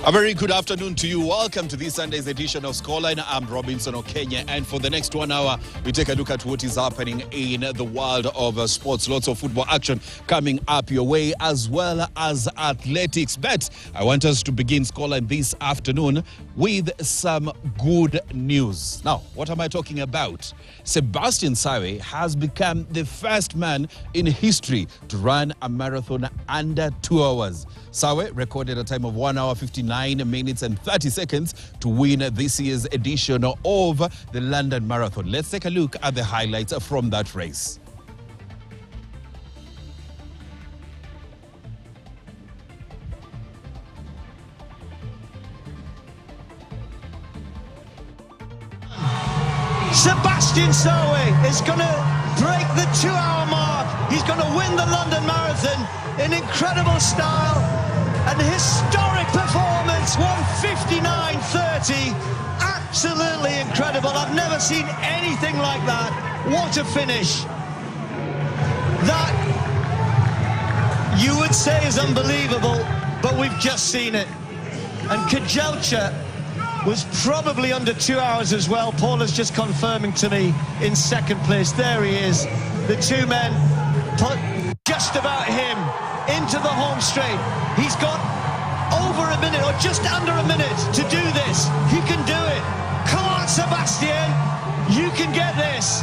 A very good afternoon to you. Welcome to this Sunday's edition of Scoreline. I'm Robinson Okenya, and for the next 1 hour, we take a look at what is happening in the world of sports. Lots of football action coming up your way, as well as athletics. But I want us to begin Scoreline this afternoon with some good news. Now, what am I talking about? Sebastian Sawe has become the first man in history to run a marathon under 2 hours. Sawe recorded a time of 1 hour, 59 minutes and 30 seconds to win this year's edition of the London Marathon. Let's take a look at the highlights from that race. Sebastian Sawe is going to break the 2 hour mark. He's going to win the London Marathon in incredible style. An historic performance, 1:59:30. Absolutely incredible. I've never seen anything like that. What a finish. That you would say is unbelievable, but we've just seen it. And Kajelcha was probably under 2 hours as well. Paul is just confirming to me in second place. There he is. The two men put just about him into the home straight. He's got over a minute or just under a minute to do this. He can do it. Come on, Sebastian. You can get this.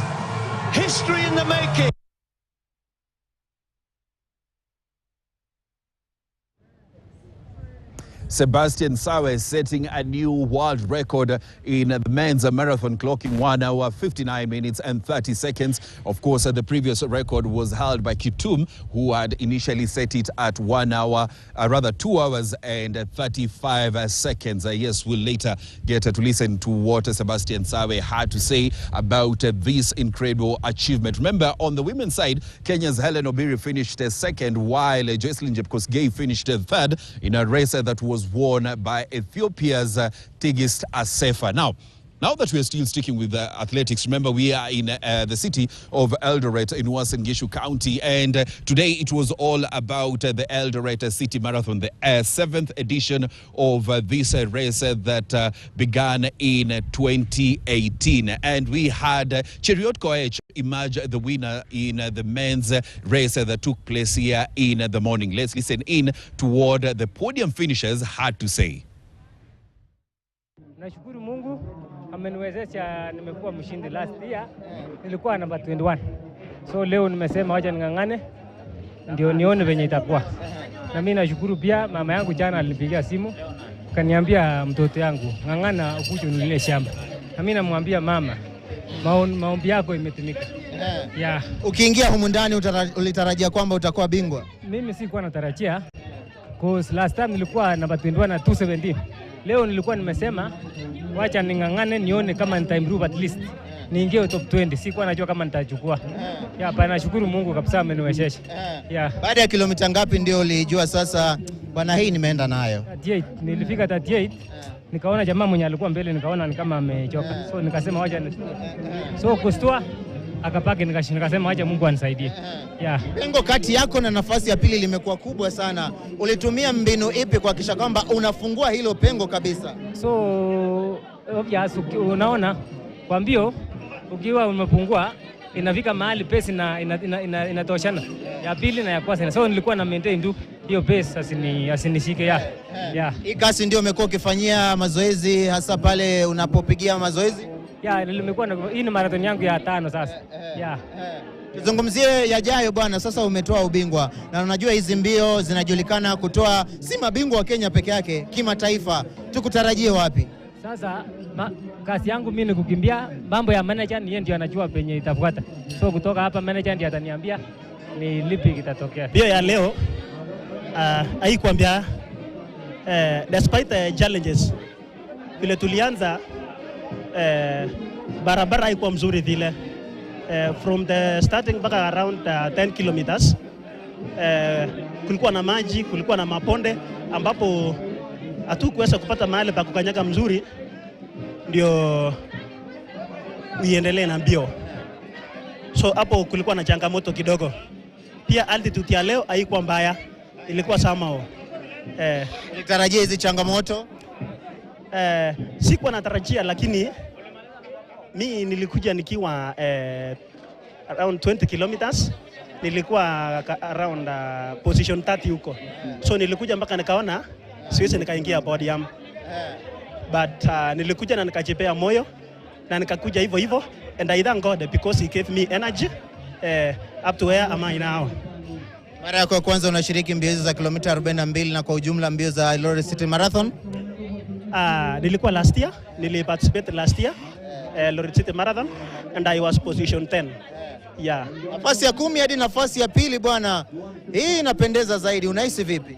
History in the making. Sebastian Sawe setting a new world record in the men's marathon, clocking 1 hour, 59 minutes and 30 seconds. Of course, the previous record was held by Kitum, who had initially set it at 2 hours and 35 seconds. Yes, we'll later get to listen to what Sebastian Sawe had to say about this incredible achievement. Remember, on the women's side, Kenya's Helen Obiri finished second, while Jocelyn Jepkosgei finished third in a race that was won by Ethiopia's Tigist Assefa. Now that we are still sticking with athletics, remember we are in the city of Eldoret in Uasin Gishu County, and today it was all about the Eldoret City Marathon, the 7th edition of this race that began in 2018. And we had Cheriot Koech emerge the winner in the men's race that took place here in the morning. Let's listen in to what the podium finishers had to say. Nashukuru Mungu ameniwezesha, nimekuwa mshindi last year, nilikuwa number 21. So leo nimesema wacha ningangane ndio nione venye itakuwa. Na mimi nashukuru pia mama yangu jana alinipigia simu kaniambia mtoto yangu ngangana ukuje unile shamba. Na mimi namwambia mama maombi yako imetimika. Yeah. Ukiingia humu ndani ulitarajia kwamba utakuwa bingwa? Mimi sikuwa natarajia, cause last time nilikuwa number 21 na 217. Leo nilikuwa nimesema wacha ningangane nione kama nitaimprove at least. Niingie top 20. Sikuwa najua kama nitachukua. Yeah, bana nashukuru Mungu kabisa ameniwezesha. Yeah. Baada ya kilomita ngapi ndio ulijua sasa bwana hii nimeenda nayo? 38. Nilifika 38. Nikaona jamaa mwenye alikuwa mbele nikaona ni kama amechoka. So nikasema wacha so kustua akapaki nikasema wacha Mungu anisaidie. Yeah. Pengo kati yako na nafasi ya pili limekuwa kubwa sana. Ulitumia mbinu ipi kuhakikisha kwamba unafungua hilo pengo kabisa? So unaona kwa mbio ukiwa umepungua inafika mahali pace inatoshana ya pili na ya kwanza. So nilikuwa na maintain tu hiyo pace asinishike. Yeah. Hii kasi ndio umekuwa ukifanyia mazoezi hasa pale unapopigia mazoezi? Yeah, nimekuwa hii ni marathon yangu ya 5 sasa. Yeah. Tuzungumzie yajayo bwana. Sasa umetoa ubingwa na unajua hizi mbio zinajulikana kutoa si mabingwa wa Kenya peke yake, kimataifa. Tukutarajie wapi? Sasa kasi yangu mimi ni kukimbia, mambo ya manager ni yeye ndio anajua penye itafuata. So kutoka hapa manager ndiye ataniambia ni lipi kitatokea. Bio ya leo haikuambia despite the challenges vile tulianza barabara haikuwa mzuri vile from the starting mpaka around 10 kilometers kulikuwa na maji, kulikuwa na maponde ambapo hatukuweza kupata mahali pa kukanyaga mzuri ndio uiendelee na mbio. So hapo kulikuwa na changamoto kidogo. Pia altitude ya leo haikuwa mbaya, ilikuwa sawa. Ulitarajia hizi changamoto? Sikuwa natarajia, lakini mi nilikuja nikiwa around 20 kilometers. Nilikuwa around position 30 huko. So nilikuja mpaka nikaona siwezi nikaingia podium. But nilikuja na nikajipea moyo na nikakuja hivyo hivyo, and I thank God because he gave me energy up to where am I now. Mara yako ya kwanza unashiriki mbio hizo za kilomita 42 na kwa ujumla mbio za Eldoret City Marathon? Nilikuwa last year, niliparticipate last year Eldoret City Marathon and I was position 10. Yeah. Nafasi ya 10 hadi nafasi ya pili bwana. Hii inapendeza zaidi. Unahisi vipi?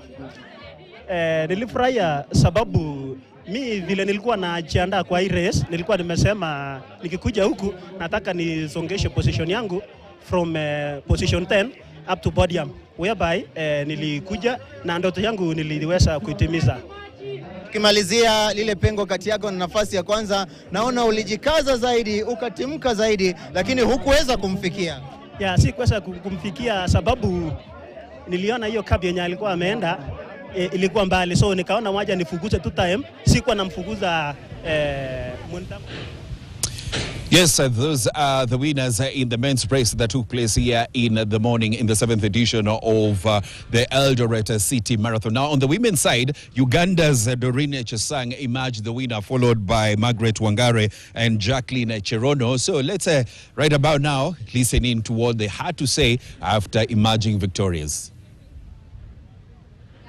Nilifurahia sababu mi vile nilikuwa najiandaa kwa hii race, nilikuwa nimesema nikikuja huku nataka nisongeshe position yangu from position 10 up to podium, whereby nilikuja na ndoto yangu niliweza kuitimiza. Tukimalizia lile pengo kati yako na nafasi ya kwanza, naona ulijikaza zaidi, ukatimka zaidi, lakini hukuweza kumfikia. Si kuweza kumfikia sababu niliona hiyo cab yenye alikuwa ameenda ilikuwa mbali, so nikaona waje nifuguze tu time, sikuwa namfuguza mwenzangu. Yes, those are the winners in the men's race that took place here in the morning in the 7th edition of the Eldoret City Marathon. Now, on the women's side, Uganda's Doreen Chesang emerged the winner, followed by Margaret Wangare and Jacqueline Cherono. So let's right about now listen in to what they had to say after emerging victorious.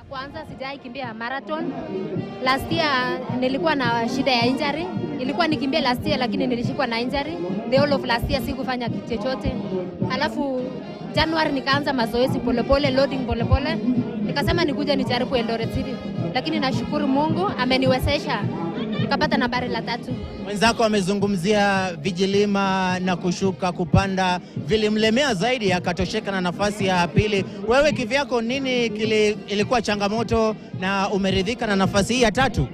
Kwanza sijai kimbia marathon. Last year nilikuwa na shida ya injury. Ilikuwa nikimbia last year lakini nilishikwa na injury. The whole of last year sikufanya kitu chochote. Alafu January nikaanza mazoezi polepole, loading polepole. Nikasema nikuja nijaribu Eldoret City. Lakini nashukuru Mungu ameniwezesha nikapata nambari la 3. Mwenzako amezungumzia vijilima na kushuka kupanda, vilimlemea zaidi akatosheka na nafasi ya pili. Wewe kivyako nini ilikuwa changamoto na umeridhika na nafasi hii ya 3?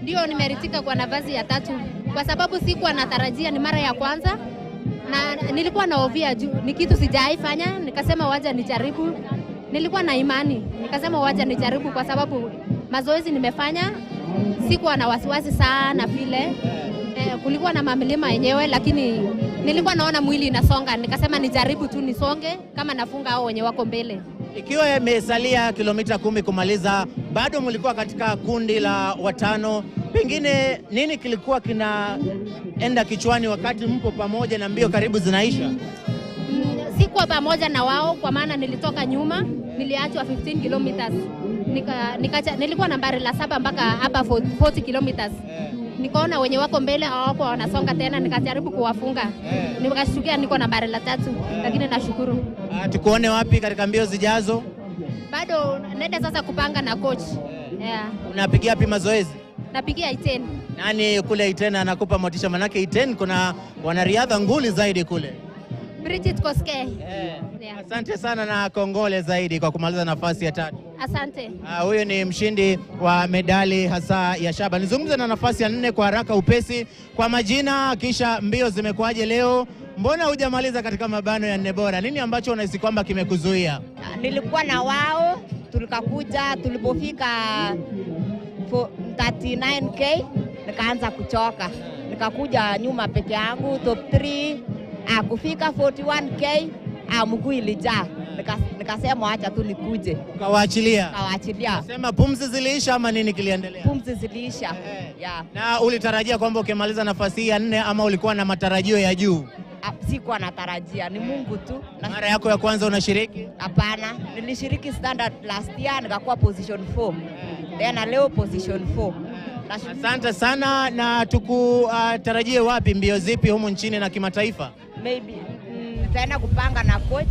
Ndio, nimeridhika kwa nafasi ya 3 kwa sababu sikuwa natarajia, ni mara ya kwanza na nilikuwa naovia juu ni kitu sijaifanya, nikasema wacha nijaribu. Nilikuwa na imani, nikasema wacha nijaribu kwa sababu mazoezi nimefanya, sikuwa na wasiwasi sana vile. Kulikuwa na mamilima yenyewe lakini nilikuwa naona mwili inasonga, nikasema nijaribu tu nisonge kama nafunga hao wenye wako mbele. Ikiwa imesalia kilomita 10 kumaliza, bado mlikuwa katika kundi la watano, pengine nini kilikuwa kinaenda kichwani wakati mpo pamoja na mbio karibu zinaisha? Sikuwa pamoja na wao kwa maana nilitoka nyuma, niliachwa 15 kilometers. Nilikuwa nambari la 7 mpaka hapa 40 kilometers. Nikaona wenye wako mbele hawako wanasonga tena, nikajaribu kuwafunga. Nikashukia niko nambari la 3 lakini nashukuru. Tukuone wapi katika mbio zijazo? Bado naenda sasa kupanga na coach. Unapigia wapi mazoezi? Napigia Iten. Nani kule Iten anakupa motisha? Manake Iten kuna wanariadha nguli zaidi kule. Bridget Koske. Asante sana na kongole zaidi kwa kumaliza nafasi ya 3. Asante. Huyo ni mshindi wa medali hasa ya shaba. Nizungumze na nafasi ya 4 kwa haraka upesi. Kwa majina, kisha mbio zimekuaje leo? Mbona hujamaliza katika mabano ya 4 bora? Nini ambacho unahisi kwamba kimekuzuia? Nilikuwa na wao, tulikakuja, tulipofika 39k nikaanza kuchoka. Nikakuja nyuma peke yangu top 3, kufika 41k mguu ilijaa. Nikasema acha tu nikuje. Ukawaachilia? Kawaachilia. Sema pumzi ziliisha ama nini kiliendelea? Pumzi ziliisha. Na ulitarajia kwamba ukimaliza nafasi ya 4 ama ulikuwa na matarajio ya juu? Sikuwa natarajia, ni Mungu tu. Mara yako ya kwanza unashiriki? Hapana, nilishiriki standard last year nikakuwa position 4. Tena leo position 4. Asante sana, na tukutarajie wapi, mbio zipi humu nchini na kimataifa? Maybe nitaenda kupanga na coach.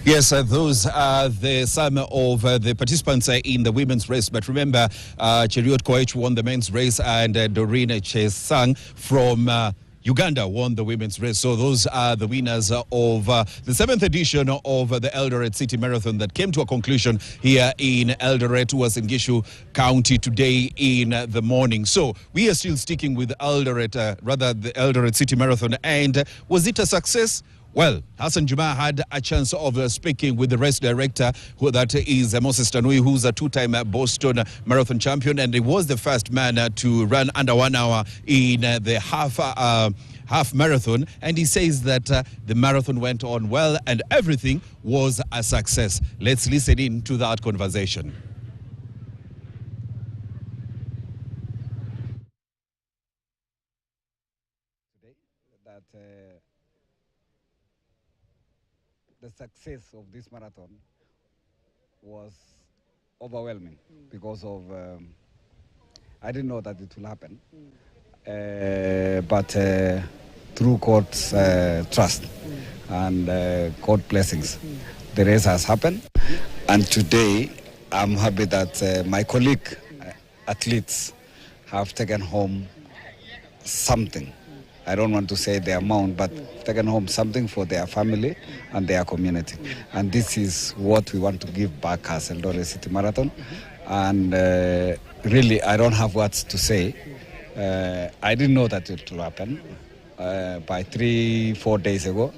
Yes, those are some of the participants in the women's race. But remember, Cheriot Koech won the men's race and Doreen Chesang from Uganda won the women's race. So those are the winners of the 7th edition of the Eldoret City Marathon that came to a conclusion here in Eldoret, Uasin Gishu County today in the morning. So we are still sticking with Eldoret, the Eldoret City Marathon. And was it a success? Well, Hassan Juma had a chance of speaking with the race director, that is Moses Tanui, who's a two-time Boston Marathon champion, and he was the first man to run under 1 hour in the half marathon. And he says that the marathon went on well and everything was a success. Let's listen in to that conversation. The success of this marathon was overwhelming because of I didn't know that it will happen, but through God's trust and God blessings, the race has happened. And today I'm happy that my colleague athletes have taken home something. I don't want to say the amount, but taken home something for their family and their community. And this is what we want to give back as Eldoret City Marathon. And really, I don't have words to say. I didn't know that it will happen. By 3-4 days ago,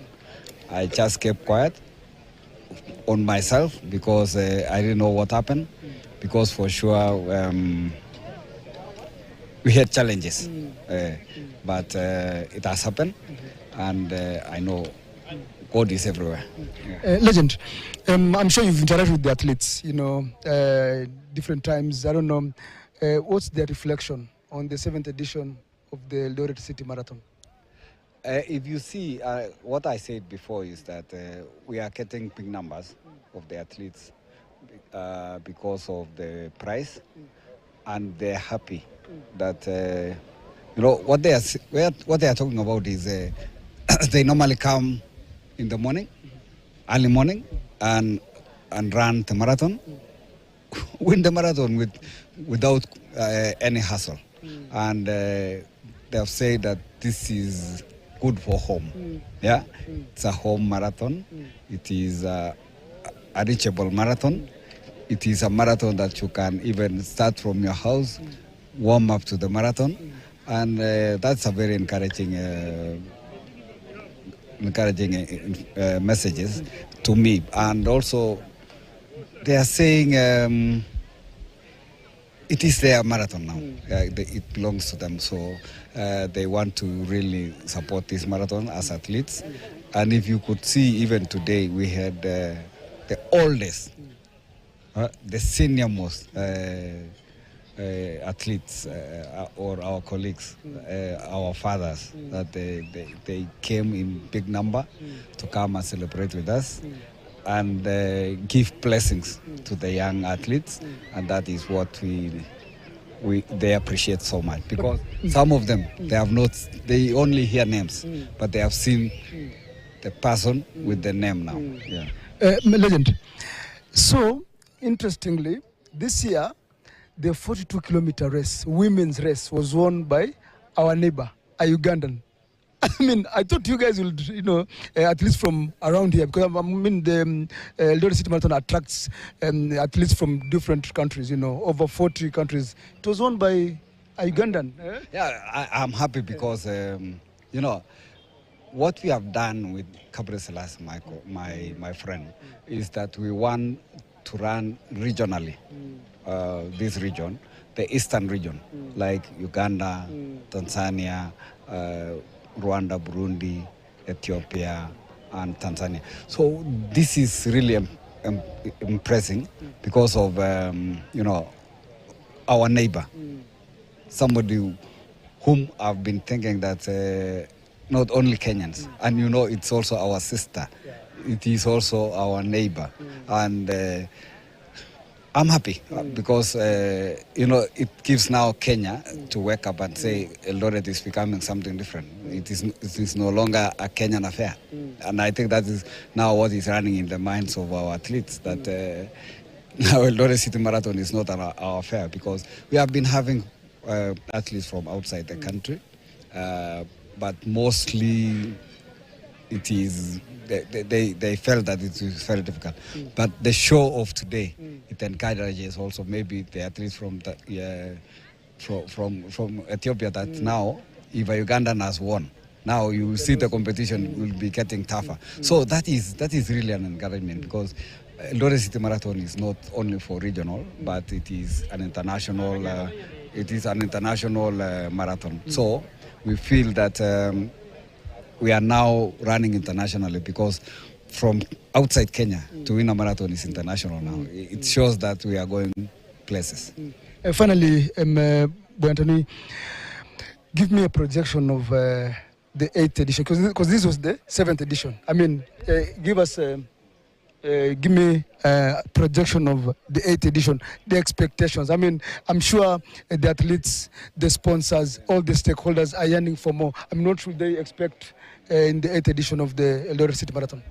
I just kept quiet on myself because I didn't know what happened. Because for sure, we had challenges, but it has happened, and I know God is everywhere. Legend, I'm sure you've interacted with the athletes, different times. I don't know, what's their reflection on the 7th edition of the Eldoret City Marathon? If you see, what I said before is that we are getting big numbers of the athletes because of the price, and they're happy that what they are talking about is they normally come in the morning, early morning, and run the marathon, win the marathon without any hassle, and they have said that this is good for home. Yeah, it's a home marathon. It is a reachable marathon. It is a marathon that you can even start from your house, warm up to the marathon, and that's a very encouraging messages to me. And also, they are saying it is their marathon now. It belongs to them, so they want to really support this marathon as athletes. And if you could see, even today, we had the oldest, the senior most athletes or our colleagues, our fathers, that they came in big number to come and celebrate with us and give blessings to the young athletes, and that is what they appreciate so much, because some of them they only hear names, but they have seen the person with the name now. Legend. So interestingly, this year, the 42-kilometer race, women's race, was won by our neighbor, a Ugandan. I mean, I thought you guys would, at least from around here, because I mean, the Eldoret City Marathon attracts athletes from different countries, over 40 countries. It was won by a Ugandan. Yeah, I'm happy because, what we have done with Gabriel Selassie, my friend, is that we want to run regionally, this region, the eastern region, like Uganda, Tanzania, Rwanda, Burundi, Ethiopia, and Tanzania. So this is really impressing because of, our neighbor, somebody whom I've been thinking that not only Kenyans, and it's also our sister. It is also our neighbor, and I'm happy because it gives now Kenya to wake up and say Eldoret is becoming something different. It is no longer a Kenyan affair, and I think that is now what is running in the minds of our athletes, that now Eldoret City Marathon is not our affair, because we have been having athletes from outside the country, but mostly it is they felt that it was very difficult. But the show of today, it encourages also maybe the athletes from Ethiopia that now, if a Ugandan has won, Now you see the competition will be getting tougher. So that is really an encouragement, because Eldoret City Marathon is not only for regional, but it is an international. Marathon. So we feel that we are now running internationally, because from outside Kenya to win a marathon is international now. It shows that we are going places. Finally, Boyantoni, give me a projection of the 8th edition, because this was the 7th edition. I mean, give me a projection of the 8th edition, the expectations. I mean, I'm sure the athletes, the sponsors, all the stakeholders are yearning for more. I'm not sure they expect in the 8th edition of the Eldoret City Marathon.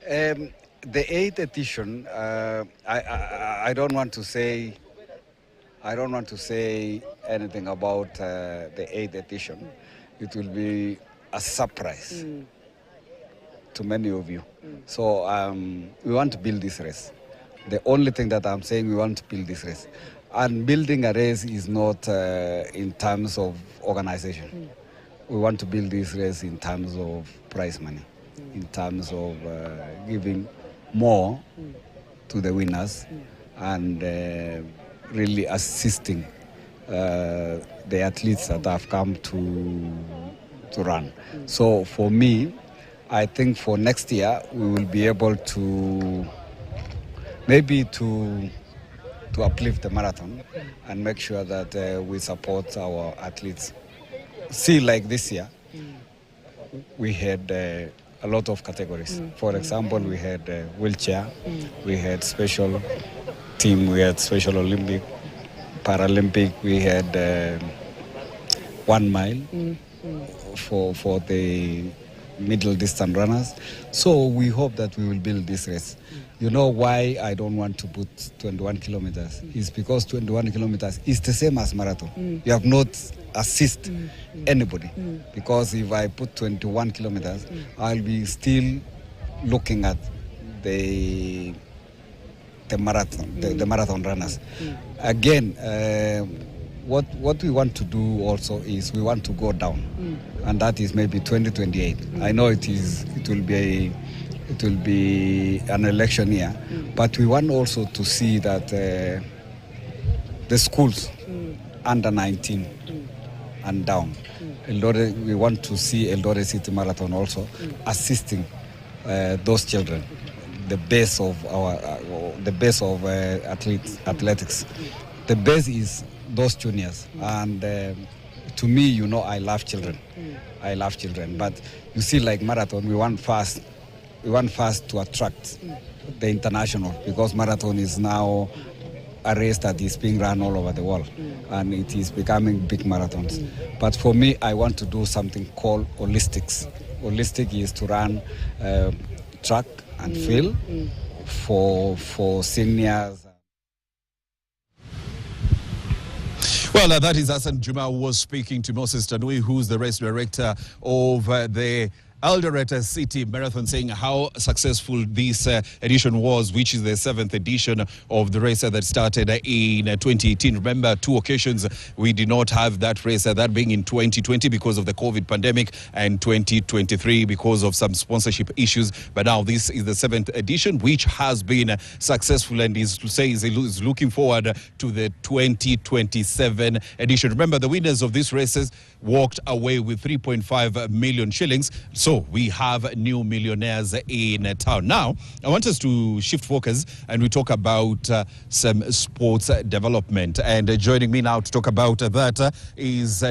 The 8th edition, I don't want to say anything about the 8th edition. It will be a surprise to many of you. So we want to build this race. The only thing that I'm saying, we want to build this race. And building a race is not in terms of organization. We want to build this race in terms of prize money, in terms of giving more to the winners and really assisting the athletes that have come to run. So for me, I think for next year we will be able to maybe to uplift the marathon and make sure that we support our athletes. See, like this year, we had a lot of categories. For example, we had wheelchair, we had special team, we had Special Olympic, Paralympic, we had 1 mile for the middle distance runners. So we hope that we will build this race. You know why I don't want to put 21 kilometers? It's because 21 kilometers is the same as marathon. You have not assist anybody, because if I put 21 kilometers, I'll be still looking at the marathon, the marathon runners. Again, what we want to do also is we want to go down, and that is maybe 2028. I know it will be an election year, but we want also to see that the schools under 19 and down. We want to see Eldoret City Marathon also assisting those children, the base of athletics. The base is those juniors, and to me, you know, I love children. But you see, like marathon, we want first to attract the international, because marathon is now a race that is being run all over the world, and it is becoming big marathons. But for me, I want to do something called holistics. Holistic is to run track and field for seniors. Well, that is Hassan Juma, who was speaking to Moses Tanui, who's the race director of the Eldoret City Marathon, saying how successful this edition was, which is the 7th edition of the race that started in 2018. Remember, 2 occasions we did not have that race, that being in 2020 because of the COVID pandemic, and 2023 because of some sponsorship issues. But now this is the 7th edition, which has been successful, and is looking forward to the 2027 edition. Remember, the winners of these races walked away with 3.5 million shillings. So we have new millionaires in town. Now, I want us to shift focus and we talk about some sports development. And joining me now to talk about that is